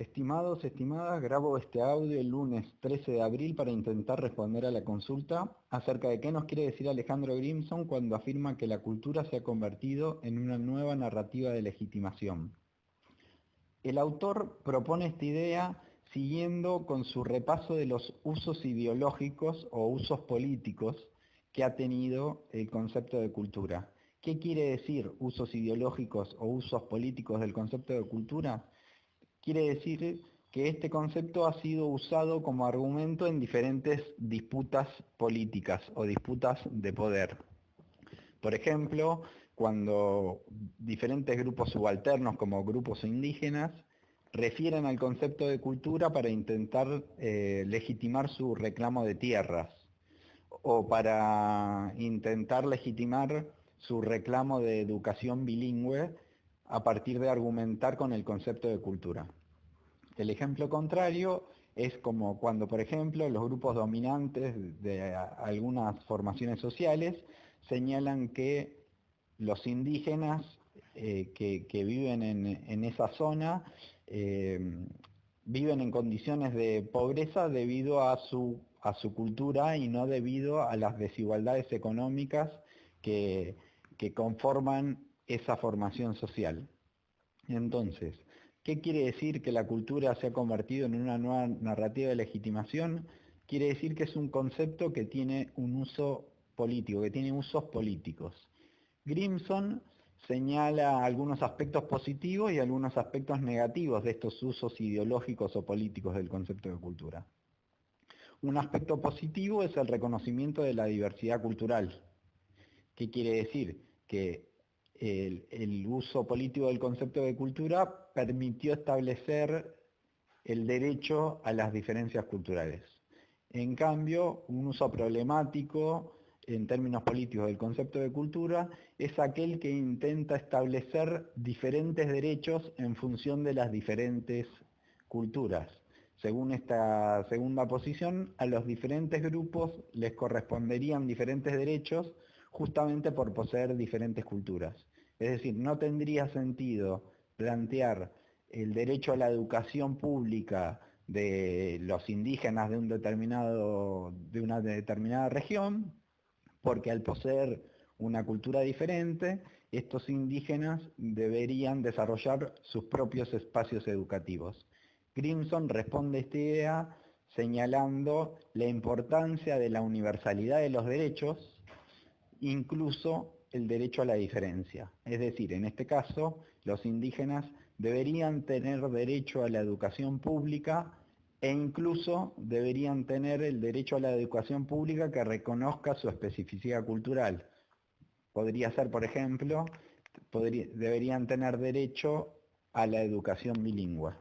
Estimados, estimadas, grabo este audio el lunes 13 de abril para intentar responder a la consulta acerca de qué nos quiere decir Alejandro Grimson cuando afirma que la cultura se ha convertido en una nueva narrativa de legitimación. El autor propone esta idea siguiendo con su repaso de los usos ideológicos o usos políticos que ha tenido el concepto de cultura. ¿Qué quiere decir usos ideológicos o usos políticos del concepto de cultura? Quiere decir que este concepto ha sido usado como argumento en diferentes disputas políticas o disputas de poder. Por ejemplo, cuando diferentes grupos subalternos como grupos indígenas refieren al concepto de cultura para intentar legitimar su reclamo de tierras o para intentar legitimar su reclamo de educación bilingüe a partir de argumentar con el concepto de cultura. El ejemplo contrario es como cuando, por ejemplo, los grupos dominantes de algunas formaciones sociales señalan que los indígenas que viven en esa zona viven en condiciones de pobreza debido a su cultura y no debido a las desigualdades económicas que conforman esa formación social. Entonces, ¿qué quiere decir que la cultura se ha convertido en una nueva narrativa de legitimación? Quiere decir que es un concepto que tiene un uso político, que tiene usos políticos. Grimson señala algunos aspectos positivos y algunos aspectos negativos de estos usos ideológicos o políticos del concepto de cultura. Un aspecto positivo es el reconocimiento de la diversidad cultural. ¿Qué quiere decir? Que el uso político del concepto de cultura permitió establecer el derecho a las diferencias culturales. En cambio, un uso problemático en términos políticos del concepto de cultura es aquel que intenta establecer diferentes derechos en función de las diferentes culturas. Según esta segunda posición, a los diferentes grupos les corresponderían diferentes derechos justamente por poseer diferentes culturas. Es decir, no tendría sentido plantear el derecho a la educación pública de los indígenas de una determinada región, porque al poseer una cultura diferente, estos indígenas deberían desarrollar sus propios espacios educativos. Grimson responde a esta idea señalando la importancia de la universalidad de los derechos, incluso el derecho a la diferencia. Es decir, en este caso, los indígenas deberían tener derecho a la educación pública e incluso deberían tener el derecho a la educación pública que reconozca su especificidad cultural. Podría ser, por ejemplo, deberían tener derecho a la educación bilingüe.